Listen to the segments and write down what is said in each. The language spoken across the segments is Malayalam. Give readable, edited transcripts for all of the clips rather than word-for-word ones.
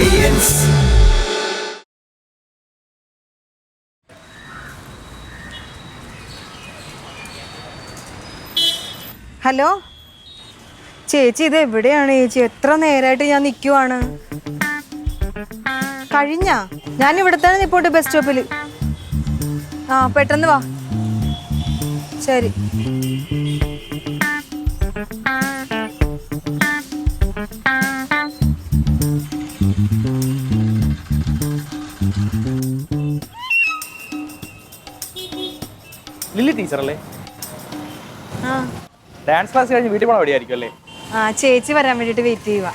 experience. ഹലോ ചേച്ചി, ഇത് എവിടെയാണ് ചേച്ചി? എത്ര നേരമായിട്ട് ഞാൻ നിൽക്കുവാണ്. കഴിഞ്ഞാ? ഞാൻ ഇവിടെ തന്നെ നിപ്പോട്ട് ബസ് സ്റ്റോപ്പിൽ. ആ പെട്ടെന്ന് വാ. ശരി. ലില്ലി ടീച്ചറല്ലേ? ആ ഡാൻസ് ക്ലാസ് കഴിഞ്ഞ് വീട്ടിൽ പോകണ വഴിയായിരിക്കും അല്ലേ? ആ ചേച്ചി വരാൻ വേണ്ടിട്ട് വെയിറ്റ് ചെയ്യുക.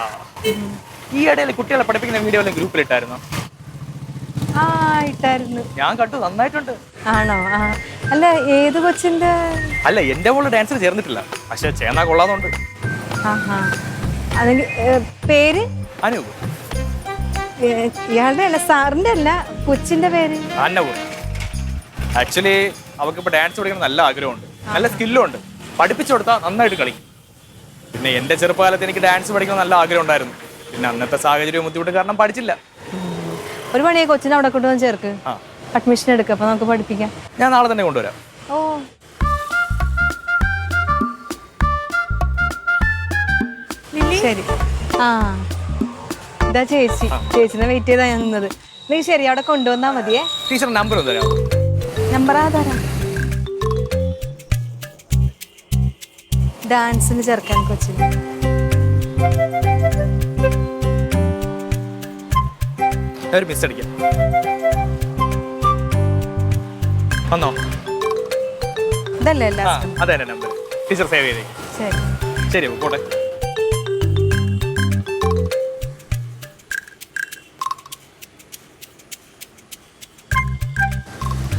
ഈ ഇടയിൽ കുട്ടികളെ പഠിപ്പിക്കുന്ന വീഡിയോ ഗ്രൂപ്പിൽ ഇട്ടായിരുന്നു. ആ ഇട്ടായിരുന്നു. ഞാൻ കണ്ടു, നന്നായിട്ടുണ്ട്. ആണോ? ആ അല്ല, ഏത് കൊച്ചിന്റെ? അല്ല, എന്റെ മോള് ഡാൻസിൽ ചേർന്നിട്ടില്ല, പക്ഷെ ചേർന്നാ കൊള്ളാന്നുണ്ട്. അതിന് പേര് അനൂപ്. ഇയാളുടെ അല്ല, സാറിന്റെ അല്ല, കൊച്ചിന്റെ പേര് അന്നപൂർ. ആക്ച്വലി അവൾക്ക് ഇപ്പൊ ഡാൻസ് പഠിക്കണം നല്ല ആഗ്രഹമുണ്ട്, നല്ല സ്കില്ലും ഉണ്ട്. പഠിപ്പിച്ചു കൊടുത്താൽ നന്നായിട്ട് കളിക്കും. പിന്നെ എന്റെ ചെറുപ്പകാലത്ത് എനിക്ക് ഡാൻസ് പഠിക്കണം നല്ല ആഗ്രഹം ഉണ്ടായിരുന്നു. പിന്നെ അന്നത്തെ സാഹചര്യം ബുദ്ധിമുട്ട് കാരണം പഠിച്ചില്ല. ഒരു പണിയെ കൊച്ചിനെ അവിടെ കൊണ്ടുവന്ന് ചേർക്ക്, അഡ്മിഷൻ എടുക്കുക, അപ്പൊ നമുക്ക് പഠിപ്പിക്കാം. ഞാൻ നാളെ തന്നെ കൊണ്ടുവരാം. ഓ ശരി. ആ ഇതാ ചേച്ചി, ചേച്ചിനെ വെയിറ്റ് ചെയ്താ ഞാൻ നിന്നത്. നീ ശരി, അവിടെ കൊണ്ടുവന്നാ മതിയേ. ടീച്ചർ നമ്പർ ഒന്ന് തരാമോ? നമ്പർ ആധാരാ. ഡാൻസിന് ചേർക്കാൻ കൊച്ചിന്. ഒരു മിസ് അടിക്കാം. വന്നോ? ഇതല്ലേ അതെ നമ്പർ. ടീച്ചർ സേവ് ചെയ്തേ. ശരി ശരി, പോട്ടെ.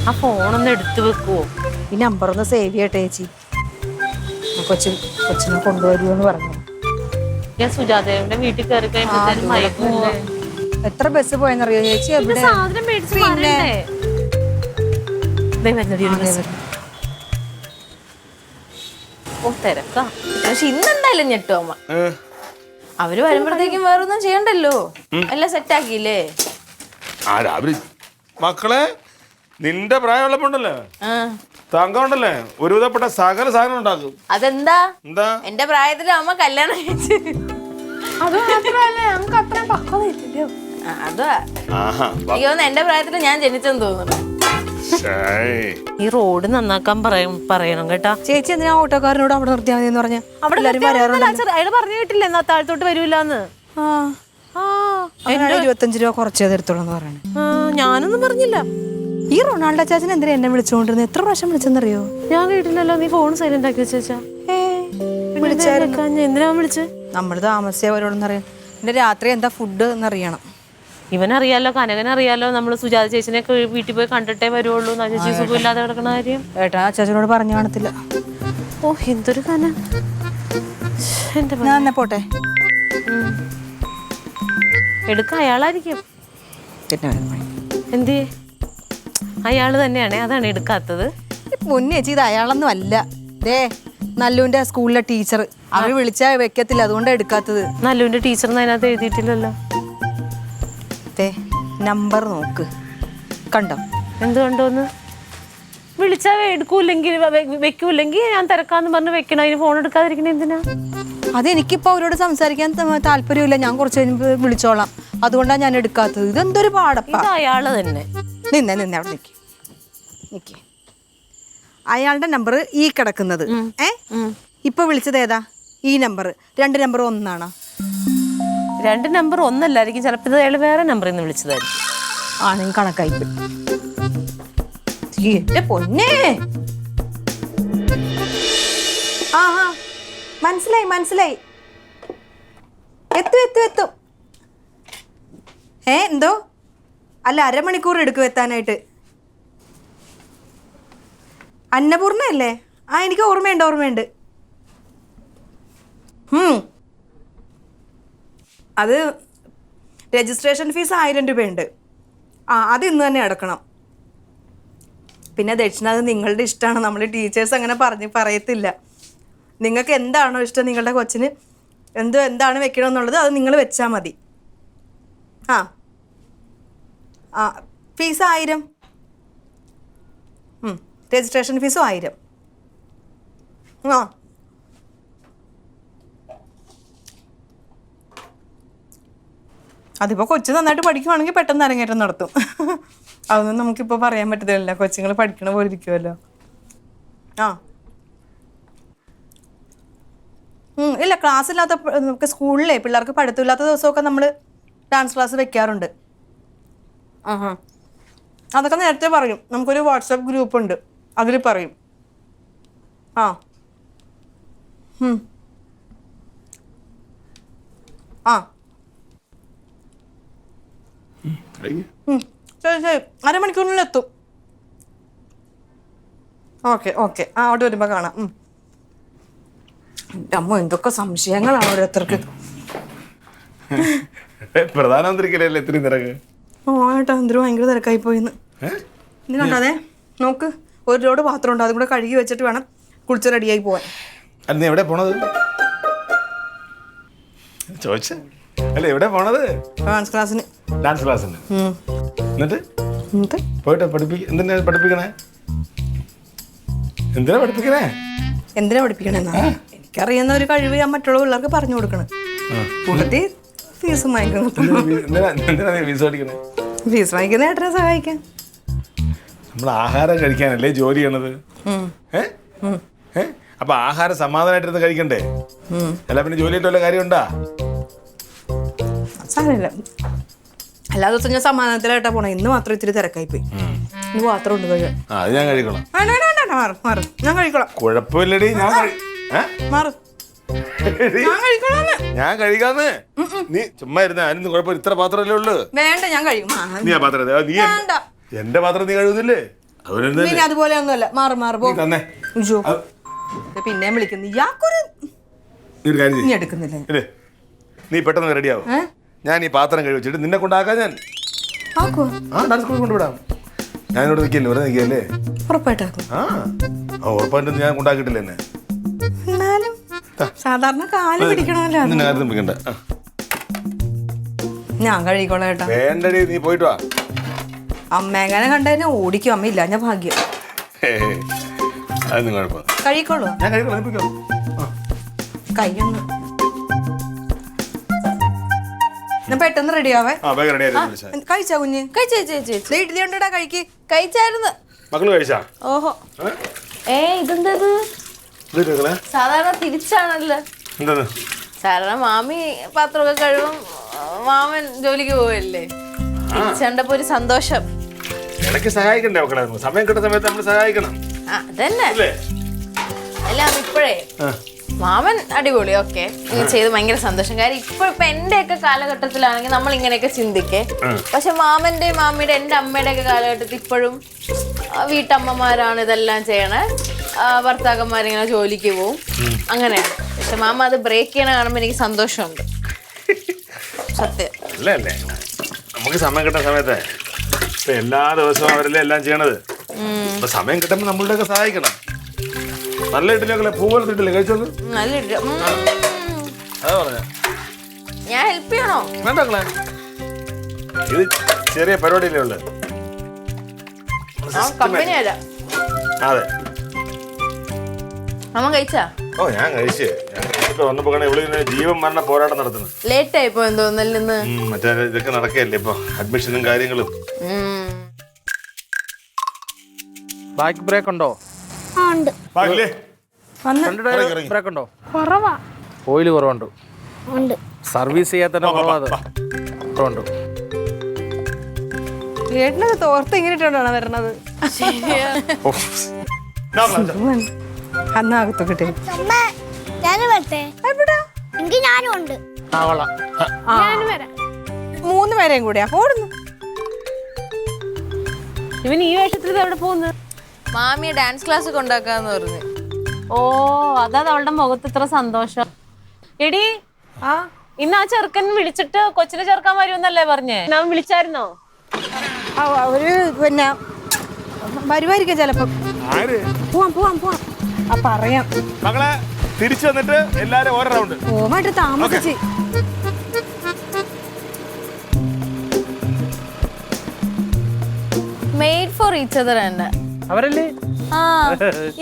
ആ ഫോണൊന്ന് എടുത്തു വെക്കുവോ? ഈ നമ്പർ ഒന്ന് സേവ് ചെയ്യട്ടെ ചേച്ചി. കൊച്ചിനെ കൊണ്ടുവരുമെന്ന് പറഞ്ഞു. ഞാൻ സുജാതയുടെ വീട്ടിൽ കയറി കഴിയുമ്പോഴത്തേനും മയക്കുമോ? എത്ര ബസ് പോയെന്നറിയോ ചേച്ചി? എവിടെ സാധനം മേടിച്ച് മാറണ്ടേ? ഓ തിരക്കാ. പക്ഷെ ഇന്നെന്തായാലും ഞെട്ടോ അമ്മ. അവര് വരുമ്പോഴത്തേക്കും വേറൊന്നും ചെയ്യണ്ടല്ലോ, എല്ലാം സെറ്റ് ആക്കിയില്ലേ? മക്കളെ, നിന്റെ പ്രായമുള്ളപ്പോണ്ടല്ലേ തങ്കം ഉണ്ടല്ലേ ഒരു വിധപ്പെട്ട സകല സാധനം ഉണ്ടാക്കും. അതെന്താ? എന്താ എന്റെ പ്രായത്തില് അമ്മ കല്യാണം കഴിച്ച്. അത് മാത്രമല്ല, നമുക്ക് അത്രയും പക്വത ഇല്ലല്ലോ. അതാ എനിക്ക് തോന്നുന്നു എന്റെ പ്രായത്തില് ഞാൻ ജനിച്ചെന്ന് തോന്നുന്നു. ഈ റോഡ് നന്നാക്കാൻ പറയണം കേട്ടാ. ചേച്ചി എന്തിനാ ഓട്ടോക്കാരനോട് അവിടെ നിർത്തിയാൽ മതി എന്ന് പറഞ്ഞ? അയാള് പറഞ്ഞു കേട്ടില്ലേ എന്നാ താഴത്തോട്ട് വരൂലെന്ന്. 25 രൂപ കുറച്ചത് എടുത്തോളൂ പറയണേ. ഞാനൊന്നും പറഞ്ഞില്ല. ഈ റൊണാൾഡോ ചാച്ചൻ എന്തിനാ എന്നെ വിളിച്ചുകൊണ്ടിരുന്നത്? എത്ര പ്രാവശ്യം വിളിച്ചെന്നറിയോ? ഞാൻ കേട്ടില്ലല്ലോ. നീ ഫോൺ സൈലന്റ് ആക്കി വെച്ചാ. എന്തിനാ വിളിച്ചേ? നമ്മള് താമസിച്ചവരോടൊന്നറിയാം. പിന്നെ രാത്രി എന്താ ഫുഡ് എന്നറിയണം. ഇവനറിയാലോ, കനകനറിയാലോ. നമ്മള് സുജാത ചേച്ചിനെയൊക്കെ വീട്ടിൽ പോയി കണ്ടിട്ടേ വരുവുള്ളൂ. ചേച്ചി സുഖമില്ലാതെ കിടക്കണ കാര്യം ഏട്ടാ അച്ചാച്ചനോട് പറഞ്ഞു കാണത്തില്ല. ഓ എന്തൊരു കന. ഞാൻ തന്നെ പോട്ടെ. എടുക്ക അയാളായിരിക്കും. എന്ത് അയാള് തന്നെയാണേ, അതാണ് എടുക്കാത്തത്. മുന്നേച്ചി ഇത് അയാളൊന്നും അല്ല. ദേ നല്ലുവിന്റെ സ്കൂളിലെ ടീച്ചർ. അവര് വിളിച്ചാ വെക്കത്തില്ല, അതുകൊണ്ടാണ് എടുക്കാത്തത്. നല്ലുവിന്റെ ടീച്ചറിന് അതിനകത്ത് എഴുതിയിട്ടില്ലല്ലോ. നമ്പർ നോക്ക്, കണ്ടോ? എന്ത് കണ്ടോന്ന്? വിളിച്ചാ എടുക്കൂല്ലെങ്കിൽ വെക്കൂല്ലെങ്കിൽ ഞാൻ തിരക്കാന്ന് പറഞ്ഞ് വെക്കണം. അതിന് ഫോൺ എടുക്കാതിരിക്കണ എന്തിനാ? അതെനിക്കിപ്പോ അവരോട് സംസാരിക്കാൻ താല്പര്യമില്ല. ഞാൻ കുറച്ച് കഴിഞ്ഞ് വിളിച്ചോളാം, അതുകൊണ്ടാണ് ഞാൻ എടുക്കാത്തത്. ഇതെന്തൊരു പാടപ്പ. അയാള് തന്നെ. നിന്നെ അവിടെ നിക്ക്. അയാളുടെ നമ്പർ ഈ കിടക്കുന്നത്. ഇപ്പൊ വിളിച്ചത് ഏതാ? ഈ നമ്പർ. 2 നമ്പർ ഒന്നാണോ? 2 നമ്പർ ഒന്നല്ലായിരിക്കും. ചിലപ്പോൾ അയാൾ വേറെ നമ്പറിൽ നിന്ന് വിളിച്ചതായിരിക്കും. ആണെങ്കിൽ കണക്കായി. എന്റെ പൊന്നേ. ആ മനസ്സിലായി. എത്തും. എന്തോ? അല്ല, അരമണിക്കൂർ എടുക്കും എത്താനായിട്ട്. അന്നപൂർണ്ണ അല്ലേ? എനിക്ക് ഓർമ്മയുണ്ട്. അത് രജിസ്ട്രേഷൻ ഫീസ് 1000 രൂപയുണ്ട്. അത് ഇന്ന് തന്നെ അടക്കണം. പിന്നെ ദക്ഷിണ അത് നിങ്ങളുടെ ഇഷ്ടമാണ്. നമ്മൾ ടീച്ചേഴ്സ് അങ്ങനെ പറയത്തില്ല. നിങ്ങൾക്ക് എന്താണോ ഇഷ്ടം, നിങ്ങളുടെ കൊച്ചിന് എന്താണ് വെക്കണമെന്നുള്ളത് അത് നിങ്ങൾ വെച്ചാൽ മതി. ആ ആ ഫീസ് 1000. രജിസ്ട്രേഷൻ ഫീസും 1000. ആ അതിപ്പോൾ കൊച്ചു നന്നായിട്ട് പഠിക്കുവാണെങ്കിൽ പെട്ടെന്ന് അരങ്ങേറ്റം നടത്തും. അതൊന്നും നമുക്കിപ്പോൾ പറയാൻ പറ്റത്തില്ല. കൊച്ചുങ്ങൾ പഠിക്കണ പോലെ ഇരിക്കുമല്ലോ. ആ ഇല്ല, ക്ലാസ് ഇല്ലാത്ത നമുക്ക് സ്കൂളിലെ പിള്ളേർക്ക് പഠിത്തമില്ലാത്ത ദിവസമൊക്കെ നമ്മൾ ഡാൻസ് ക്ലാസ് വെക്കാറുണ്ട്. ആ അതൊക്കെ നേരത്തെ പറയും. നമുക്കൊരു വാട്സാപ്പ് ഗ്രൂപ്പ് ഉണ്ട്, അതിൽ പറയും. ആ ആ ശരി ശരി, അരമണിക്കൂറിനുള്ളിൽ എത്തും. ഓക്കെ ഓക്കെ, ആ അവിടെ വരുമ്പോൾ കാണാം. എൻ്റെ അമ്മ എന്തൊക്കെ സംശയങ്ങളാണ് ഓരോരുത്തർക്ക്. പ്രധാനമന്ത്രിക്കല്ലേ ഇത്രയും തിരക്ക്? ഓ ഏട്ടാ, എന്തൊരു ഭയങ്കര തിരക്കായി പോയിന്ന്. ഇത് കണ്ടാതെ നോക്ക്, ഒരു ലോഡ് പാത്രം ഉണ്ട്, അതും കൂടെ കഴുകി വെച്ചിട്ട് വേണം കുളിച്ച് റെഡിയായി പോവാൻ. നീ എവിടെ പോണത്? ചോദിച്ച അല്ല, എവിടെ പോണത്? ഡാൻസ് ക്ലാസ്സിന്. ഡാൻസ് ക്ലാസ്സിന്. എന്നിട്ട് പോയിട്ട് എന്തിനാ പഠിപ്പിക്കണേ? എന്തിനാ പഠിപ്പിക്കണേ? എന്തിനാ പഠിപ്പിക്കണെന്നാ? എനിക്കറിയുന്ന ഒരു കഴിവ് ഞാൻ മറ്റുള്ള പിള്ളേർക്ക് പറഞ്ഞു കൊടുക്കണം. കൂടുതൽ ഫീസ് വാങ്ങിക്കുന്നു. ഫീസ് പഠിക്കണേ? ഫീസ് വാങ്ങിക്കുന്ന ഏട്ടനെ സഹായിക്കാൻ. നമ്മൾ ആഹാരം കഴിക്കാനല്ലേ ജോലി ചെയ്യണത്. അപ്പൊ ആഹാരം സമാധാനമായിട്ടിരുന്ന് കഴിക്കണ്ടേ? അല്ല പിന്നെ ജോലിയായിട്ട് വല്ല കാര്യമുണ്ടാ? സാരമില്ല, എല്ലാ ദിവസവും ഞാൻ സമാധാനത്തിലായിട്ടാ പോണേ. ഇന്ന് മാത്രം ഇത്തിരി തിരക്കായി പോയി. ഇന്ന് പാത്രം ഉണ്ട് കഴിയാൻ. അത് ഞാൻ കഴിക്കണം. മാറും മാറും, ഞാൻ കഴിക്കോളാം. കുഴപ്പമില്ലടി, ഞാൻ മാറും, ഞാൻ കഴിക്കാന്ന്. നീ ചുമ്മാ ഇരുന്ന അതിനൊന്നും കുഴപ്പമില്ല. ഇത്ര പാത്രമല്ലേ ഉള്ളു. വേണ്ട, ഞാൻ കഴിക്കും. നീ ആ പാത്രം നീ എന്റെ പാത്രം നീ കഴുകുന്നില്ലേ? പിന്നെ അതുപോലെ ഒന്നുമല്ല. മാറും തന്നെ പിന്നെ വിളിക്കുന്നു. ഇയാൾക്കൊരു നീ എടുക്കുന്നില്ല. നീ പെട്ടെന്ന് റെഡിയാവും. ഞാൻ ഈ പാത്രം കഴിച്ചിട്ട് നിന്നെ കൊണ്ടാക്കാൻ ഞാൻ ഡാൻസ് സ്കൂളിൽ കൊണ്ടുവിടാം. ഞാനിവിടെ നിൽക്കില്ലേ, വെറുതെ നിൽക്കിയല്ലേ? ഉറപ്പായിട്ടാക്കും. ഉറപ്പായിട്ടും ഞാൻ കൊണ്ടാക്കിയിട്ടില്ല എന്നെ. എന്നാലും സാധാരണ കാല് പിടിക്കണമല്ലോ. നിന്നെ കാര്യം പിടിക്കണ്ട. ഞാൻ കഴിക്കോളാം ഏട്ടാ. വേണ്ടടി, നീ പോയിട്ട് വാ. അമ്മേങ്ങനെ കണ്ടതിനെ ഓടിക്കും. അമ്മ ഇല്ല, ഞാൻ ഭാഗ്യം. അതൊന്നും കുഴപ്പം. കഴിക്കോളൂ. ഞാൻ കഴിക്കണം. കയ്യൊന്ന് ഞാൻ പെട്ടെന്ന് റെഡിയാവേ. കഴിച്ചാ കുഞ്ഞ്? ഇഡ്ഡലി ഉണ്ടടാ, കഴിക്ക്. കഴിച്ചായിരുന്നു. മക്കള് കഴിച്ചാ? ഓഹോ, ഇതെന്തത്? സാധാരണ തിരിച്ചാണല്ലോ. സാധാരണ മാമി പാത്രമൊക്കെ കഴിവും, മാമൻ ജോലിക്ക് പോവല്ലേ. തിരിച്ചണ്ടപ്പോ ഒരു സന്തോഷം. ഇടയ്ക്ക് സഹായിക്കണ്ടേ മക്കളെ? സമയം കിട്ടുന്ന സമയത്ത് നമ്മൾ സഹായിക്കണം. അതന്നെ അല്ല, ഇപ്പോഴേ മാമൻ അടിപൊളി. ഓക്കെ, ചെയ്ത് ഭയങ്കര സന്തോഷം. കാര്യം ഇപ്പൊ എന്റെ ഒക്കെ കാലഘട്ടത്തിലാണെങ്കിൽ നമ്മൾ ഇങ്ങനെയൊക്കെ ചിന്തിക്കേ. പക്ഷെ മാമന്റെയും മാമിയുടെ എന്റെ അമ്മയുടെ ഒക്കെ കാലഘട്ടത്തിൽ ഇപ്പോഴും വീട്ടമ്മമാരാണ് ഇതെല്ലാം ചെയ്യണേ. ഭർത്താക്കന്മാരിങ്ങനെ ജോലിക്ക് പോവും, അങ്ങനെയാണ്. പക്ഷെ മാമ അത് ബ്രേക്ക് ചെയ്യണ കാണുമ്പോൾ എനിക്ക് സന്തോഷമുണ്ട്. സത്യം അല്ലേ? നമുക്ക് സമയം കിട്ടുന്ന സമയത്ത് ഇപ്പൊ എല്ലാ ദിവസവും അവരല്ലേ എല്ലാം ചെയ്യണത്. അപ്പൊ സമയം കിട്ടുമ്പോ നമ്മളുടെ ഒക്കെ സഹായിക്കണം. നല്ല ഇഡ്ഡലിയൊക്കെ പൂവൽ ഇഡ്ഡലി കഴിച്ചോളൂ. നല്ല അതാ പറഞ്ഞ. ഞാൻ ഹെൽപ്പ് ചെയ്യണോ? വേണ്ടേ, ഇത് ചെറിയ പരിപാടിയല്ലേ ഉള്ളത്. കമ്പനി അല്ല. അതെ. അമ്മ കഴിച്ചാ? ഓ, ഞാൻ കഴിച്ചു. ഞാൻ വന്നപ്പോ ഇവിടെ ജീവൻ മരണ പോരാട്ടം നടത്തുന്നത്. ലേറ്റ് ആയിപ്പോ എന്തോന്നല്ല ഇന്ന്. മറ്റേ ഇതൊക്കെ നടക്കല്ലേ ഇപ്പൊ, അഡ്മിഷനും കാര്യങ്ങളും. ബാക്ക് ബ്രേക്ക് ഉണ്ടോ? ബ്രേക്ക് ഉണ്ടോ? കുറവാ. ഓയിൽ കുറവുണ്ട്. സർവീസ് ചെയ്യാത്ത കുറവുണ്ട്. ഏട്ടനത് തോർത്ത് ഇങ്ങനെ ഇട്ടോണ്ടാണ് വരണത്. അന്നകത്തു കിട്ടേ. ഞാനും ഉണ്ട്. 3 പേരെയും കൂടെയാ ഓടുന്നു. ഇവൻ ഈ വേഷത്തിൽ എവിടെ പോകുന്നു? മാമിയെ ഡാൻസ് ക്ലാസ് കൊണ്ടാക്കാന്ന് പറഞ്ഞു. ഓ, അതാ അവളുടെ മുഖത്ത് ഇത്ര സന്തോഷം. എടി, ഇന്ന് ആ ചെറുക്കൻ വിളിച്ചിട്ട് കൊച്ചിനെ ചേർക്കാൻ വരുമെന്നല്ലേ പറഞ്ഞേ? ഞാൻ വിളിച്ചായിരുന്നോ? അവര് പിന്നെ വരുമായിരിക്കും ചിലപ്പോ. പോവാം. പറയാം. മകളെ തിരിച്ചു വന്നിട്ട് എല്ലാരും ഓരോ റൗണ്ട് പോവായിട്ട് താമസിച്ച്. ഫോർ ഈച്ച് അതർ തന്നെ. അവരല്ലേ? ആ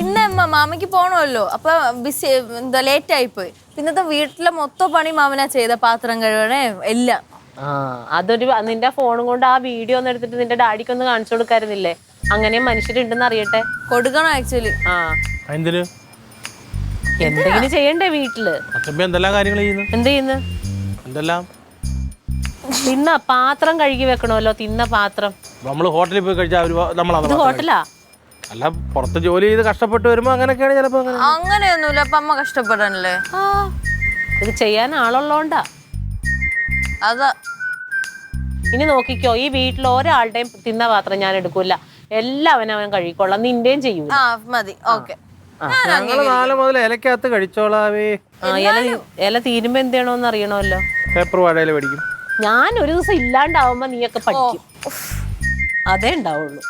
ഇന്ന് മാമയ്ക്ക് പോണമല്ലോ, അപ്പൊ ബിസി എന്താ ലേറ്റ് ആയിപ്പോയി. പിന്നത്തെ വീട്ടിലെ മൊത്തം പണി മാമനാ ചെയ്ത, പാത്രം കഴുകണേ എല്ലാം. അതൊരു നിന്റെ ഫോണും കൊണ്ട് ആ വീഡിയോ ഒന്ന് എടുത്തിട്ട് നിന്റെ ഡാഡിക്ക് ഒന്ന് കാണിച്ചു കൊടുക്കാറുന്നില്ലേ? അങ്ങനെ മനുഷ്യരുണ്ടെന്ന് അറിയട്ടെ. കൊടുക്കണം ആക്ച്വലി. എന്തിന്? എന്തെങ്കിലും ചെയ്യണ്ടേ വീട്ടില്? എന്തെല്ലാം കാര്യങ്ങൾ ചെയ്യുന്നു? എന്ത് ചെയ്യുന്നു? എന്തെല്ലാം? തിന്ന പാത്രം കഴുകി വെക്കണമല്ലോ, തിന്ന പാത്രം. നമ്മള് ഹോട്ടലിൽ പോയി കഴിച്ചാൽ ഇത് ഹോട്ടലാ? അല്ല, പുറത്ത് ജോലി ചെയ്ത് കഷ്ടപ്പെട്ട് വരുമ്പോ അങ്ങനെയൊക്കെയാണ് ചിലപ്പോ. അങ്ങനെയൊന്നുമില്ല, അപ്പൊ അമ്മ കഷ്ടപ്പെടാനല്ലേ? ഇത് ചെയ്യാൻ ആളുള്ളോണ്ടാ. അതാ. ഇനി നോക്കിക്കോ, ഈ വീട്ടിൽ ഒരാളുടെയും തിന്ന പാത്രം ഞാൻ എടുക്കൂല, എല്ലാവനും അവൻ കഴിക്കൊള്ളാം, നിന്റെയും ചെയ്യൂല. മതി, ഓക്കെ. ഞങ്ങള് 4 മുതൽ ഇലക്കകത്ത് കഴിച്ചോളാവേ. ഇല തീരുമ്പോ എന്ത് ചെയ്യണോന്ന് അറിയണമല്ലോ. പേപ്പർ വാഴയില പഠിക്കും. ഞാൻ ഒരു ദിവസം ഇല്ലാണ്ടാവുമ്പോ നീയൊക്കെ പഠിക്കും, അതേ ഉണ്ടാവുള്ളൂ.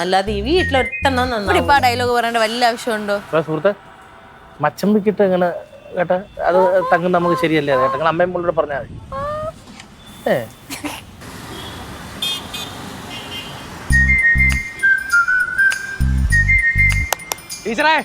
അല്ലാതെ ഈ വീട്ടിലൊറ്റെണ്ണം നന്നാവും. ഡയലോഗ് പറയേണ്ട വല്ല ആവശ്യമുണ്ടോ? സുഹൃത്തെ, മച്ചമ്പിക്കിട്ട് ഇങ്ങനെ കേട്ടെ, അത് തങ്ങും നമുക്ക് ശരിയല്ലേ കേട്ടോ. നിങ്ങൾ അമ്മയും മുള്ളോട് പറഞ്ഞാൽ മതി. ടീച്ചറേ,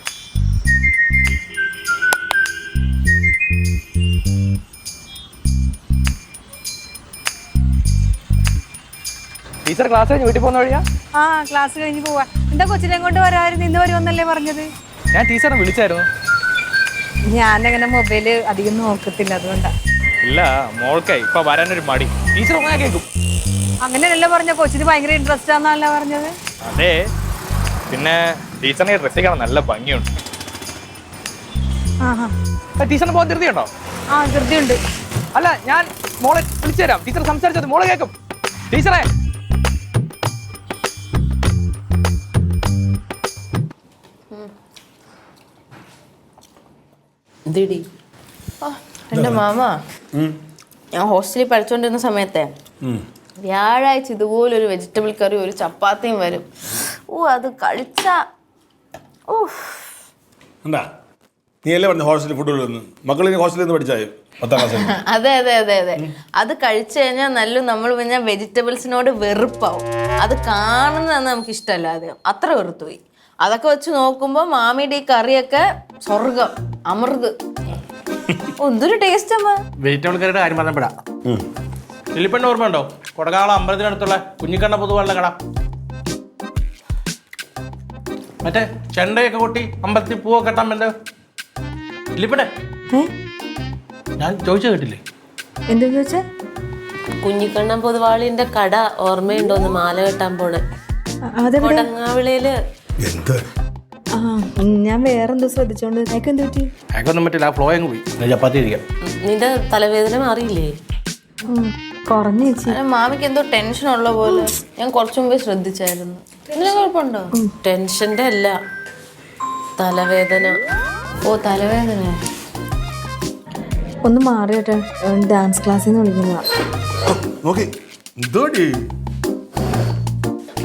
ടീച്ചർ ക്ലാസ് കഴിഞ്ഞ് വീട്ടിൽ പോകുന്ന വഴിയാ? ആ, ക്ലാസ് കഴിഞ്ഞ് പോവാ. എന്താ കൊച്ചിനെ കൊണ്ട് വരാമായിരുന്നു, ഇന്ന് വരുമെന്നല്ലേ പറഞ്ഞത്? ഞാൻ ടീച്ചറിനെ വിളിച്ചായിരുന്നു. ഞാനങ്ങനെ മൊബൈല് അധികം നോക്കത്തില്ല, അതുകൊണ്ടാ. ഇല്ല, മോൾക്കേ ഇപ്പൊ വരാനൊരു മടി. ടീച്ചർ അങ്ങനെ കേൾക്കും. അങ്ങനെയല്ല പറഞ്ഞ, കൊച്ചിന് ഭയങ്കര ഇൻട്രസ്റ്റ് ആണെന്നല്ല പറഞ്ഞത്. അതെ, പിന്നെ ടീച്ചറിനെ ഡ്രസ് കാണാൻ നല്ല ഭംഗിയുണ്ട്. ടീച്ചറിന് പോകാൻ ധൃതിയുണ്ടോ? ആ, ധൃതിയുണ്ട്. അല്ല, ഞാൻ മോളെ വിളിച്ചു തരാം. ടീച്ചർ സംസാരിച്ചത് മോളെ കേൾക്കും. ടീച്ചറേ, എന്റെ മാമ, ഞാൻ ഹോസ്റ്റലിൽ പഠിച്ചോണ്ടിരുന്ന സമയത്തെ വ്യാഴാഴ്ച ഇതുപോലൊരു വെജിറ്റബിൾ കറി ഒരു ചപ്പാത്തിയും വരും. അത് കഴിച്ച നീ അല്ലേ പറഞ്ഞ ഹോസ്റ്റലിൽ ഫുഡ് മക്കൾ ഹോസ്റ്റലിൽ നിന്ന് പഠിച്ചായോ 10ാം ക്ലാസ്സിൽ? അതെ അതെ അതെ അതെ. അത് കഴിച്ചു കഴിഞ്ഞാൽ നമ്മൾ പിന്നെ വെജിറ്റബിൾസിനോട് വെറുപ്പാവും. അത് കാണുന്നത് നമുക്ക് ഇഷ്ടമല്ല, ആദ്യം അത്ര വെറുത്തുപോയി. അതൊക്കെ വെച്ച് നോക്കുമ്പോ മാമിയുടെ ഈ കറിയൊക്കെ സ്വർഗം, അമൃത്. എന്തൊരു ടേസ്റ്റ് അമ്മ. വെജിറ്റബിൾ കറിയുടെ കാര്യം പറഞ്ഞപ്പെടാ. ലില്ലിപ്പണ്ണ ഓർമ്മയുണ്ടോ? കൊടകാള അമ്പലത്തിനടുത്തുള്ള കുഞ്ഞിക്കണ്ണ പൊതുവാളുടെ കട. മറ്റേ ചെണ്ടയൊക്കെ കൊട്ടി അമ്പലത്തിൽ പൂവൊക്കെ കെട്ടാൻ പറ്റേ ലില്ലിപ്പണ്ണേ, ഞാൻ ചോദിച്ചു കേട്ടില്ലേ? എന്താ ചോദിച്ചാ? കുഞ്ഞിക്കണ്ണൻ പൊതുവാളിന്റെ കട ഓർമ്മയുണ്ടോന്ന്? മാല കെട്ടാൻ പോണേ കൊടങ്ങാവിളയില്. ഞാൻ വേറെന്തോ ശ്രദ്ധിച്ചോണ്ട്. എന്ത് പറ്റി? അതൊന്നും പറ്റില്ല, ആ ഫ്ലോ അങ്ങ് പോയി. ചപ്പാത്തി ഇരിക്കാം. നിന്റെ തലവേദന മാറിയില്ലേ? കുറഞ്ഞു. മാമിക്ക് എന്തോ ടെൻഷൻ ഉള്ള പോലെ ഞാൻ കുറച്ചു മുമ്പേ ശ്രദ്ധിച്ചായിരുന്നു. എന്തെങ്കിലും കുഴപ്പമുണ്ടോ? ടെൻഷന്റെ അല്ല, തലവേദന. ഓ, തലവേദന. ഒന്ന് മാറിയട്ടെ, ഡാൻസ് ക്ലാസ്സിൽ നിന്ന് വിളിക്കുന്നതാ.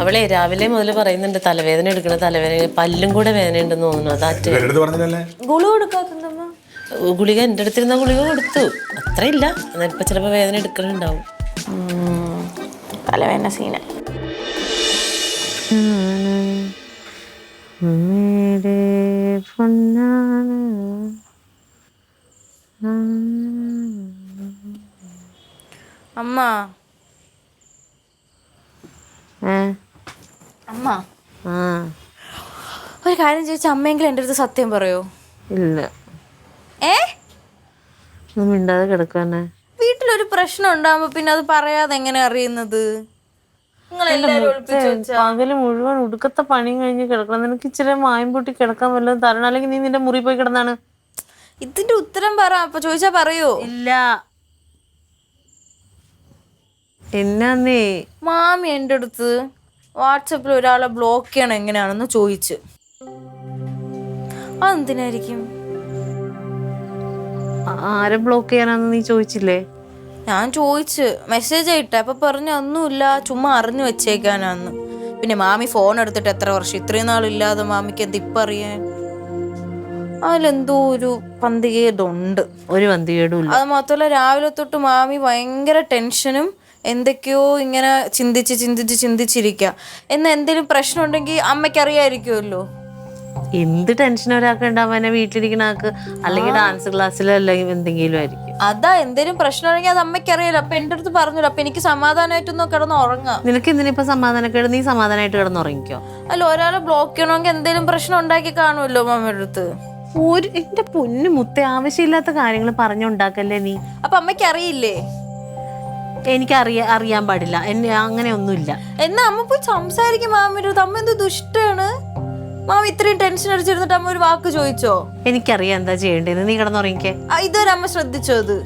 അവളെ രാവിലെ മുതൽ പറയുന്നുണ്ട് തലവേദന എടുക്കണ, തലവേദന, പല്ലും കൂടെ വേദന ഉണ്ടെന്ന് തോന്നുന്നു. അതാറ്റ് ഗുളിക കൊടുക്കാത്തമ്മ. ഗുളിക എൻ്റെ അടുത്തിരുന്ന ഗുളിക കൊടുത്തു, അത്രയില്ല. എന്നാൽ ഇപ്പൊ ചിലപ്പോ വേദന എടുക്കലുണ്ടാവും. തലവേദന സീന. അമ്മ അമ്മ ഒരു കാര്യം ചോദിച്ചാൽ അമ്മയെങ്കിലും എൻ്റെ അടുത്ത് സത്യം പറയോ? ഇല്ല. മിണ്ടാതെ കിടക്കാനെ. വീട്ടിലൊരു പ്രശ്നം ഉണ്ടാകുമ്പോ പിന്നെ അത് പറയാതെ എങ്ങനെ അറിയുന്നത്? പകല് മുഴുവൻ ഉടുക്കത്തെ പണിയും കഴിഞ്ഞ് കിടക്കണം. നിനക്ക് ഇച്ചിരി മായം പൊട്ടി കിടക്കാൻ വല്ലതും തരണം, അല്ലെങ്കിൽ നീ നിന്റെ മുറി പോയി കിടന്നാണ്. ഇതിന്റെ ഉത്തരം പറ, അപ്പൊ ചോദിച്ചാ പറയോ? ഇല്ല. എന്നാന്നേ മാമി എൻ്റെ അടുത്ത് വാട്സപ്പിൽ ഒരാളെ ബ്ലോക്ക് ചെയ്യണം എങ്ങനെയാണെന്ന് ചോദിച്ചു. അതെന്തിനായിരിക്കും? ആരെ ബ്ലോക്ക് ചെയ്യാനാന്ന് നീ ചോദിച്ചില്ലേ? ഞാൻ ചോദിച്ചു, മെസ്സേജ് ആയിട്ട്. അപ്പൊ പറഞ്ഞു ഒന്നുമില്ല, ചുമ്മാ അറിഞ്ഞു വെച്ചേക്കാനാന്ന്. പിന്നെ മാമി ഫോൺ എടുത്തിട്ട് എത്ര വർഷം, ഇത്രയും നാളില്ലാതെ മാമിക്ക് എന്ത് ഇപ്പം അറിയാൻ? അതിലെന്തോ ഒരു പന്തികേടുണ്ട്. ഒരു പന്തികേടും ഇല്ല. അത് മാത്രമല്ല, രാവിലെ തൊട്ട് മാമി ഭയങ്കര ടെൻഷനും എന്തൊക്കെയോ ഇങ്ങനെ ചിന്തിച്ചിരിക്കുക. എന്നാൽ എന്തെങ്കിലും പ്രശ്നം ഉണ്ടെങ്കിൽ അമ്മയ്ക്ക് അറിയാമായിരിക്കുമല്ലോ. എന്ത് ടെൻഷൻ ഒരാൾക്ക് ഉണ്ടാവാനെ വീട്ടിലിരിക്കണ ആൾക്ക്, അല്ലെങ്കിൽ ഡാൻസ് ക്ലാസ്സിലോ അല്ലെങ്കിൽ എന്തെങ്കിലും ആയിരിക്കും. അതാ എന്തെങ്കിലും പ്രശ്നം ഉണ്ടെങ്കിൽ അത് അമ്മയ്ക്ക് അറിയാലോ. അപ്പൊ എന്റെ അടുത്ത് പറഞ്ഞല്ലോ. അപ്പൊ എനിക്ക് സമാധാനമായിട്ടൊന്നും കിടന്ന് ഉറങ്ങാം. നിനക്ക് എന്തിനിപ്പോ സമാധാനക്കേട്? നീ സമാധാനമായിട്ട് കിടന്നുറങ്ങിക്കോ. അല്ല, ഒരാളെ ബ്ലോക്ക് ചെയ്യണമെങ്കിൽ എന്തെങ്കിലും പ്രശ്നം ഉണ്ടാക്കി കാണുമല്ലോ മമ്മിയുടെ അടുത്ത്. എന്റെ പൊന്നു മുത്തേ, ആവശ്യമില്ലാത്ത കാര്യങ്ങൾ പറഞ്ഞുണ്ടാക്കല്ലേ നീ. അപ്പൊ അമ്മയ്ക്ക് അറിയില്ലേ? എനിക്ക് അറിയാൻ പാടില്ല, എന്നെ അങ്ങനെയൊന്നുമില്ല. എന്നാ അമ്മ പോയി സംസാരിക്കും മാമിയുടെ അടുത്ത്. അമ്മ എന്ത് ദുഷ്ടാണ്. മാമ ഇത്രയും ടെൻഷൻ അടിച്ചിരുന്നിട്ട് അമ്മ ഒരു വാക്ക് ചോദിച്ചോ? എനിക്കറിയാം എന്താ ചെയ്യേണ്ടത്. നീ കിടന്നുറങ്ങിക്കേ. ഇതുവരെ അമ്മ ശ്രദ്ധിച്ചോ? അത്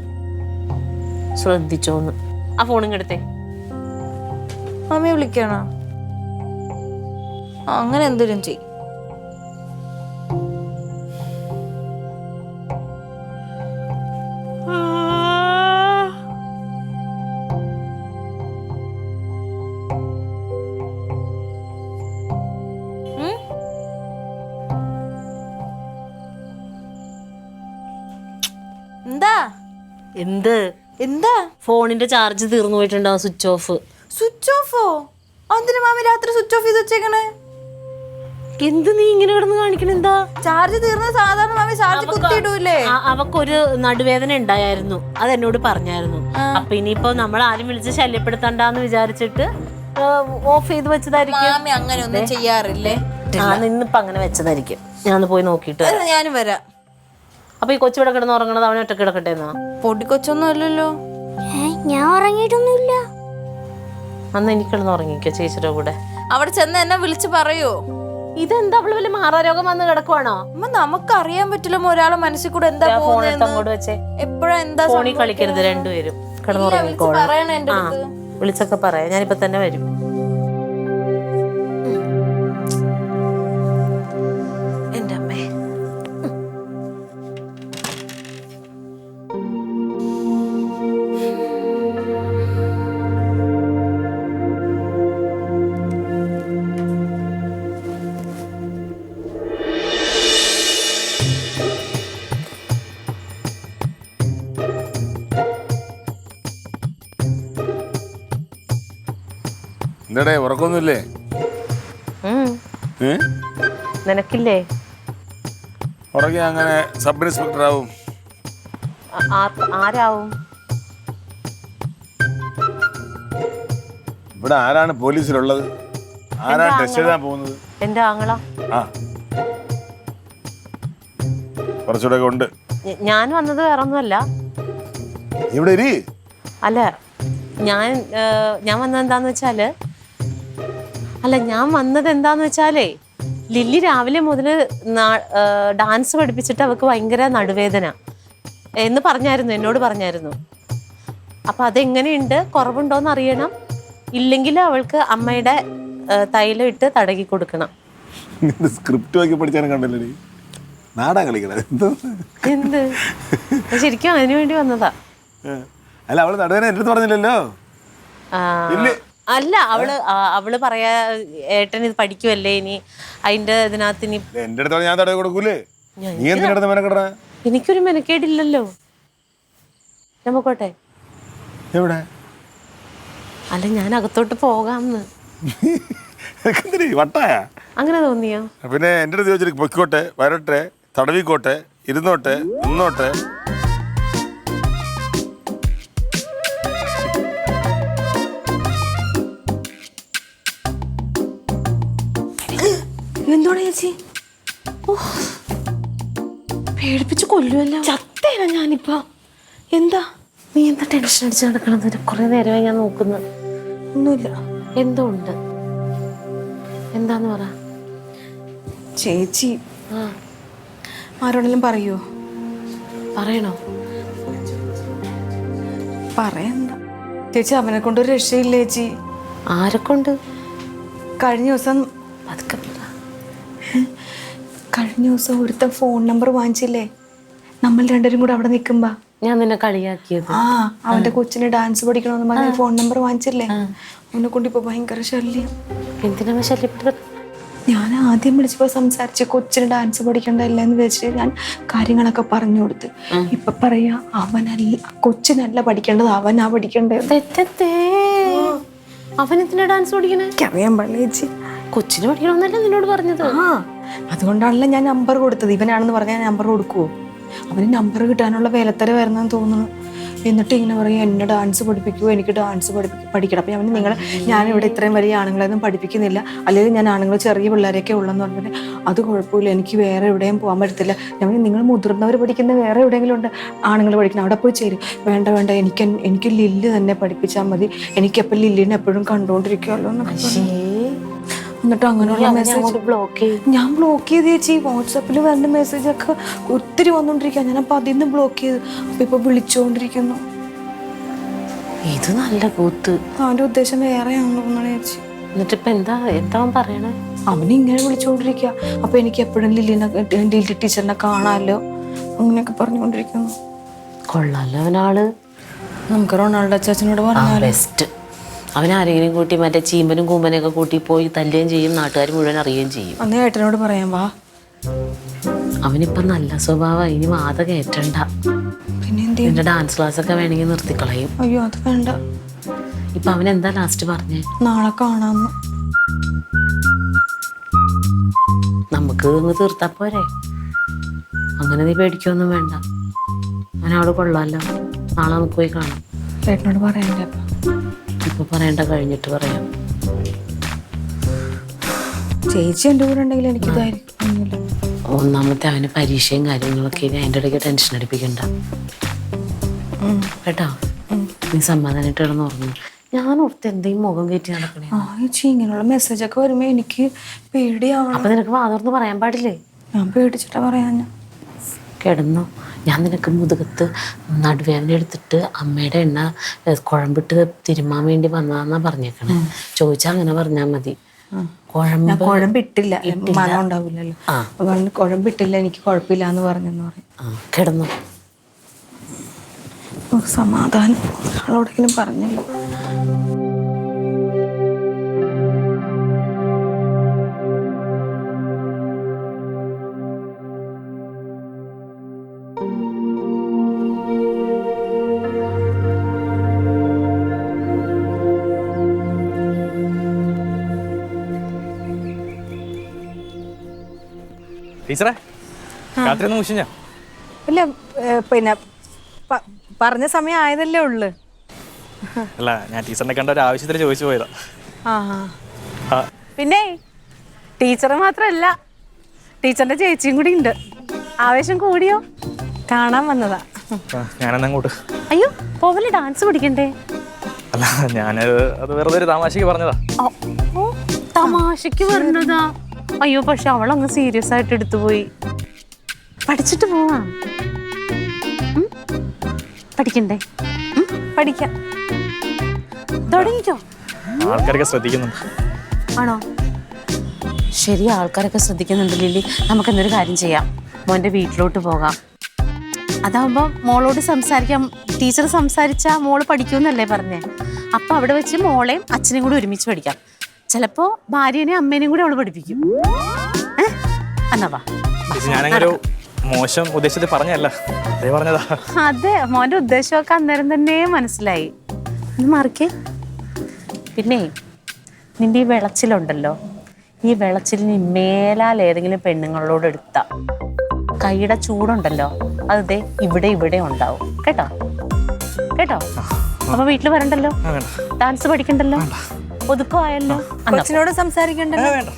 ശ്രദ്ധിച്ചോന്ന്. ആ ഫോണും എടുത്തേ. മാമിയെ വിളിക്കണോ? അങ്ങനെ എന്തെങ്കിലും ചെയ്യും. എന്ത് എന്താ? ഫോണിന്റെ ചാർജ് തീർന്നു പോയിട്ടുണ്ടാവും. Switch off. സ്വിച്ച് ഓഫോ? അതിന് മാമി രാത്രി സ്വിച്ച് ഓഫ് ചെയ്ത് വെച്ചേക്കണേ. എന്ത് നീ ഇങ്ങനെ കിടന്ന് കാണിക്കണ? എന്താ ചാർജ് തീർന്ന സാധാരണ മാമി ചാർജ് കുത്തിയിടൂലേ? അവക്കൊരു നടുവേദന ഉണ്ടായിരുന്നു, അത് എന്നോട് പറഞ്ഞായിരുന്നു. അപ്പൊ ഇനിയിപ്പോ നമ്മൾ ആരും വിളിച്ച് ശല്യപ്പെടുത്തണ്ടെന്ന് വിചാരിച്ചിട്ട് ഓഫ് ചെയ്ത് വെച്ചതായിരിക്കും. മാമി അങ്ങനെ ഒന്നും ചെയ്യാറില്ലേ? ഇന്നിപ്പോ അങ്ങനെ വെച്ചതായിരിക്കും. ഞാൻ പോയി നോക്കിട്ട് ഞാനും വരാം. അപ്പൊ ഈ കൊച്ചിവിടെ കിടന്ന് ഉറങ്ങണത് അവനെ ഒറ്റ കിടക്കട്ടെ എന്നാ? പൊടിക്കൊച്ചൊന്നും അല്ലല്ലോ. ഞാൻ ഉറങ്ങിയിട്ടൊന്നുമില്ല. അന്ന് എനിക്ക് കിടന്ന് ഉറങ്ങിക്കോ ചേച്ചിയുടെ കൂടെ. അവിടെ ചെന്ന് എന്നെ വിളിച്ച് പറയോ? ഇതെന്താ അവള് വലിയ മാറാരോഗം വന്ന് കിടക്കുവാണോ? അമ്മ നമുക്ക് അറിയാൻ പറ്റില്ല ഒരാളെ മനസ്സിൽ കൂടെ എന്താ അങ്ങോട്ട് വെച്ചേ. എപ്പോഴാ എന്താ ഫോണിൽ കളിക്കരുത് രണ്ടുപേരും. കിടന്നുറങ്ങിക്കോളാം. പറയണ എന്റെ ആ വിളിച്ചൊക്കെ പറയാം. ഞാനിപ്പോ തന്നെ വരും. എന്റെ അമ്മേ. എന്താടേ ഉറക്കൊന്നുമില്ലേ? നിനക്കില്ലേ? ഉറങ്ങി അങ്ങനെ സബ് ഇൻസ്പെക്ടർ ആവും. ആരാവും? ഇവിടെ ആരാണ് പോലീസിലുള്ളത്? ആരാണ് ടെസ്റ്റ് എഴുതാൻ പോകുന്നത്? എന്റെ ആങ്ങള. ആ കുറച്ചുകൂടെ ഉണ്ട്. ഞാൻ വന്നത് വേറെ ഒന്നുമല്ല. ഇവിടെ ഇരി. അല്ല ഞാൻ വന്നത് എന്താന്ന് വെച്ചാല് ലില്ലി രാവിലെ മുതൽ ഡാൻസ് പഠിപ്പിച്ചിട്ട് അവൾക്ക് ഭയങ്കര നടുവേദന എന്ന് എന്നോട് പറഞ്ഞായിരുന്നു. അപ്പൊ അതെങ്ങനെയുണ്ട്, കുറവുണ്ടോന്ന് അറിയണം. ഇല്ലെങ്കിൽ അവൾക്ക് അമ്മയുടെ തൈലം ഇട്ട് തടകി കൊടുക്കണം. സ്ക്രിപ്റ്റ് നോക്കി പഠിച്ചാലും കണ്ടല്ലേ നാടകം കളിക്കണത്. എന്ത് ശരിക്കും അതിനു വേണ്ടി വന്നതാ. അല്ല അവള് നടുവേദന എൻ്റെ അടുത്ത് പറഞ്ഞില്ലല്ലോ. അല്ല അവള് പറയാ ഏട്ടൻ ഇത് പഠിക്കുവല്ലേ ഇനി അതിന്റെ ഇതിനകത്ത് ഇനി എന്റെ അടുത്ത് ഞാൻ തടവി കൊടുക്കൂലേ? നീ എന്തിനടുത്ത് മെനക്കെട? എനിക്കൊരു മെനക്കേടില്ലല്ലോ. ഞാൻ പോട്ടെ. എവിടെ? അല്ല ഞാൻ അകത്തോട്ട് പോകാമെന്ന്. വട്ടായ അങ്ങനെ തോന്നിയോ? പിന്നെ എന്റെ അടുത്ത് ചോദിച്ചിട്ട് പൊയ്ക്കോട്ടെ, വരട്ടെ, തടവിക്കോട്ടെ, ഇരുന്നോട്ടെ, നിന്നോട്ടെ. എന്തോടെ ചേച്ചി? പേടിപ്പിച്ച് കൊല്ലുമല്ലോ. ചത്തേന ഞാനിപ്പോ. എന്താ നീ എന്താ ടെൻഷൻ അടിച്ച് നടക്കണത്? കുറെ നേരമായി ഞാൻ നോക്കുന്നു. ഒന്നുമില്ല. എന്തോ ഉണ്ട്. എന്താന്ന് പറ ചേച്ചി. ആരോടെങ്കിലും പറയോ? പറയണോ? പറയണ്ട ചേച്ചി. അവനെ കൊണ്ടൊരു രക്ഷയില്ല ചേച്ചി. ആരെക്കൊണ്ട്? കഴിഞ്ഞ ദിവസം ഒരുത്തൻ ഫോൺ നമ്പർ വാങ്ങിച്ചില്ലേ, നമ്മൾ രണ്ടുപേരും കൂടെ അവിടെ നിൽക്കുമ്പോ. ഞാൻ നിന്നെ കളിയാക്കിയത്. അവന്റെ കൊച്ചിന് ഡാൻസ് പഠിക്കണമെന്ന് പറഞ്ഞ ഫോൺ നമ്പർ വാങ്ങിച്ചില്ലേ, അവനെ കൊണ്ട് ഇപ്പൊ ഭയങ്കര ശല്യം. എന്തിനാ ശല്യപ്പെട്ടത്? ഞാൻ ആദ്യം വിളിച്ചപ്പോ സംസാരിച്ച് കൊച്ചിന് ഡാൻസ് പഠിക്കണ്ടല്ല എന്ന് വെച്ചിട്ട് ഞാൻ കാര്യങ്ങളൊക്കെ പറഞ്ഞു കൊടുത്ത്. ഇപ്പൊ പറയാ അവനല്ല, കൊച്ചിനല്ല പഠിക്കേണ്ടത്, അവനാ പഠിക്കേണ്ടത്. അവനെന്തിനാ ഡാൻസ് പഠിക്കണേ? അറിയാൻ പാടില്ല ചേച്ചി. കൊച്ചിന് പഠിക്കണമെന്നല്ലേ നിന്നോട് പറഞ്ഞത്? ആ അതുകൊണ്ടാണല്ലോ ഞാൻ നമ്പർ കൊടുത്തത്. ഇവനാണെന്ന് പറഞ്ഞാൽ നമ്പർ കൊടുക്കുവോ? അവന് നമ്പർ കിട്ടാനുള്ള വേലത്തര വരുന്നെന്ന് തോന്നുന്നു. എന്നിട്ട് ഇങ്ങനെ പറയും എന്നെ ഡാൻസ് പഠിപ്പിക്കുമോ, എനിക്ക് ഡാൻസ് പഠിക്കണം. അപ്പം ഞാൻ ഞാനിവിടെ ഇത്രയും വലിയ ആണുങ്ങളെയൊന്നും പഠിപ്പിക്കുന്നില്ല, അല്ലെങ്കിൽ ഞാൻ ആണുങ്ങൾ ചെറിയ പിള്ളേരെയൊക്കെ ഉള്ളെന്ന് പറഞ്ഞിട്ട് അത് കുഴപ്പമില്ല, എനിക്ക് വേറെ എവിടെയും പോകാൻ പറ്റത്തില്ല. ഞാൻ നിങ്ങൾ മുതിർന്നവർ പഠിക്കുന്ന വേറെ എവിടെയെങ്കിലും ഉണ്ട് ആണുങ്ങൾ പഠിക്കണം, അവിടെ പോയി ചേരും. വേണ്ട വേണ്ട, എനിക്ക് ലില്ലി തന്നെ പഠിപ്പിച്ചാൽ മതി, എനിക്കപ്പം ലില്ലിനെ എപ്പോഴും കണ്ടുകൊണ്ടിരിക്കുമല്ലോ എന്നൊക്കെ. എന്നിട്ട് അങ്ങനെയുള്ള മെസ്സേജ് ഞാൻ ബ്ലോക്ക് ചെയ്ത് ചേച്ചി. വാട്സാപ്പിൽ വരുന്ന മെസ്സേജൊക്കെ ഒത്തിരി വന്നോണ്ടിരിക്കുക. ഞാൻ അപ്പം അതിൽ നിന്ന് ബ്ലോക്ക് ചെയ്ത് അപ്പം ഇപ്പൊ വിളിച്ചുകൊണ്ടിരിക്കുന്നു. ഇത് നല്ല കൂത്ത്. അവന്റെ ഉദ്ദേശം വേറെയാണെന്ന് തോന്നണേ ചേച്ചി. എന്നിട്ട് ഇപ്പൊ എന്താ അവൻ പറയണേ? അവനിങ്ങനെ വിളിച്ചുകൊണ്ടിരിക്കുക. അപ്പൊ എനിക്ക് എപ്പോഴും ലില്ലി ടീച്ചറിനെ കാണാമല്ലോ അങ്ങനെയൊക്കെ പറഞ്ഞുകൊണ്ടിരിക്കുന്നു. കൊള്ളാലോ അവനാള്. നമുക്ക് റൊണാൾഡോ അച്ചാച്ചനോട് പറഞ്ഞാൽ ബെസ്റ്റ്. അവൻ ആരെങ്കിലും കൂട്ടി മറ്റേ ചീമ്പനും കൂമ്പനൊക്കെ കൂട്ടി പോയി തല്ലുകയും ചെയ്യും, നാട്ടുകാർ മുഴുവൻ അറിയുകയും ചെയ്യും. അന്ന് ഏട്ടനോട് പറയാൻ വാ. അവനിപ്പം നല്ല സ്വഭാവം, ഇനി വാത കയറ്റണ്ട. പിന്നെ എന്ത് നിന്റെ ഡാൻസ് ക്ലാസ് ഒക്കെ വേണമെങ്കിൽ നിർത്തിക്കളയും. അയ്യോ അത് വേണ്ട. ഇപ്പൊ അവൻ എന്താ ലാസ്റ്റ് പറഞ്ഞേ? നാളെ കാണാന്ന്. നമുക്ക് അങ്ങ് തീർത്താ പോരെ. അങ്ങനെ നീ പേടിക്കൊന്നും വേണ്ട. അവനവിടെ കൊള്ളാലോ. നാളെ നമുക്ക് പോയി കാണാം. ഏട്ടനോട് പറയണ്ടേ? ഇപ്പൊ പറയണ്ട, കഴിഞ്ഞിട്ട് പറയാം. ചേച്ചി എൻ്റെ കൂടെ ഉണ്ടെങ്കിൽ എനിക്കിതായിരിക്കും. ഒന്നാമത്തെ അവന് പരീക്ഷയും കാര്യങ്ങളൊക്കെ അതിൻ്റെ ഇടയ്ക്ക് ടെൻഷൻ അടിപ്പിക്കണ്ട കേട്ടോ. നീ സമാധാനമായിട്ട് കിടന്ന് ഉറങ്ങും. ഞാൻ ഓർത്ത് എന്തെങ്കിലും മുഖം കയറ്റി നടക്കണേ. ചേച്ചി ഇങ്ങനെയുള്ള മെസ്സേജൊക്കെ വരുമ്പോ എനിക്ക് പേടിയാവണം. അപ്പൊ നിനക്ക് വാതോർന്ന് പറയാൻ പാടില്ലേ? ഞാൻ പേടിച്ചിട്ടാ പറയാൻ. കിടന്നു. ഞാൻ നിനക്ക് മുതുകത്ത് നടുവേദന എടുത്തിട്ട് അമ്മയുടെ എണ്ണ കുഴമ്പിട്ട് തിരുമാൻ വേണ്ടി വന്നതാന്നാ പറഞ്ഞേക്കണേ. ചോദിച്ചാൽ അങ്ങനെ പറഞ്ഞാൽ മതി. കുഴമ്പിട്ടില്ല, മണം ഉണ്ടാവില്ലല്ലോ. കുഴമ്പിട്ടില്ല, എനിക്ക് കുഴപ്പമില്ല എന്ന് പറഞ്ഞെന്ന് പറയും. കിടന്നു. സമാധാനം അവളോടെങ്കിലും പറഞ്ഞല്ലോ. ടീച്ചറെ രാത്രി ഒന്ന് മുഷിഞ്ഞ? ഇല്ല, പിന്നെ പറഞ്ഞ സമയം ആയതല്ലേ ഉള്ളു. അല്ല, ഞാൻ ടീച്ചറിനെ കണ്ട ഒരു ആവശ്യത്തിന് ചോദിച്ചു പോയതാ. പിന്നെ ടീച്ചറ് മാത്രല്ല, ടീച്ചറിന്റെ ചേച്ചിയും കൂടി ഉണ്ട്. ആവേശം കൂടിയോ? കാണാൻ വന്നതാ. ഞാനെന്നങ്ങോട്ട്. അയ്യോ പോവല്, ഡാൻസ് പഠിക്കണ്ടേ? അല്ല, അത് വെറുതെ ഒരു തമാശക്ക് പറഞ്ഞതാ. തമാശക്ക് പറഞ്ഞതാ? അയ്യോ, പക്ഷെ അവളങ്ങ് സീരിയസ് ആയിട്ട് എടുത്തുപോയി. പഠിച്ചിട്ട് പോവാം. പഠിക്കണ്ടേ? പഠിക്കാം. തുടങ്ങിക്കോ. ആൾക്കാരൊക്കെ ശ്രദ്ധിക്കുന്നുണ്ട്. ആണോ? ശരി, ആൾക്കാരൊക്കെ ശ്രദ്ധിക്കുന്നുണ്ട് ലില്ലി. നമുക്ക് എന്തൊരു കാര്യം ചെയ്യാം, മോൻ്റെ വീട്ടിലോട്ട് പോകാം. അതാവുമ്പോ മോളോട് സംസാരിക്കാം. ടീച്ചർ സംസാരിച്ചാ മോള് പഠിക്കുമെന്നല്ലേ പറഞ്ഞേ. അപ്പൊ അവിടെ വെച്ച് മോളെയും അച്ഛനെയും കൂടി ഒരുമിച്ച് പഠിക്കാം. ചിലപ്പോ ഭാര്യനെയും അമ്മേനെയും കൂടി അവള് പഠിപ്പിക്കും. എന്നാ വാ. ഞാനങ്ങനെ മോശം ഉദ്ദേശത്തിൽ പറഞ്ഞല്ല, അതേ പറഞ്ഞതാ. അതെ, മോന്റെ ഉദ്ദേശമൊക്കെ അന്നേരം തന്നെ മനസ്സിലായി. ഒന്ന് മാറിക്കേ. പിന്നെ നിന്റെ ഈ വിളച്ചിലുണ്ടല്ലോ, ഈ വിളച്ചിലിന് മേലാൽ ഏതെങ്കിലും പെണ്ണുങ്ങളോട് എടുത്ത കൈയുടെ ചൂടുണ്ടല്ലോ, അത് ഇവിടെ ഉണ്ടാവും കേട്ടോ. കേട്ടോ? അപ്പൊ വീട്ടിൽ വരണ്ടല്ലോ, ഡാൻസ് പഠിക്കണ്ടല്ലോ, ഒതുക്കമായല്ലോ. അച്ഛനോട് സംസാരിക്കണ്ടല്ലോ.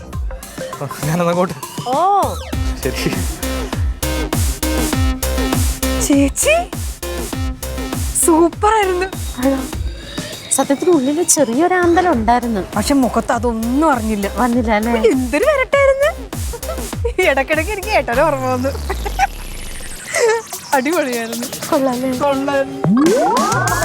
ഞാനങ്ങോട്ട്. ഓ ശരി ചേച്ചി, സൂപ്പർ ആയിരുന്നു. സത്യത്തിന് ഉള്ളില് ചെറിയൊരു ആന്തലം ഉണ്ടായിരുന്നു, പക്ഷെ മുഖത്ത് അതൊന്നും അറിഞ്ഞില്ല. വന്നില്ല അല്ലേ? എന്തൊരു വരട്ടായിരുന്നു. ഇടക്കിടക്ക് എനിക്ക് ഏട്ടനെ ഓർമ്മ വന്നു. അടിപൊളിയായിരുന്നു. കൊള്ളാല്ലേ? കൊള്ളായിരുന്നു.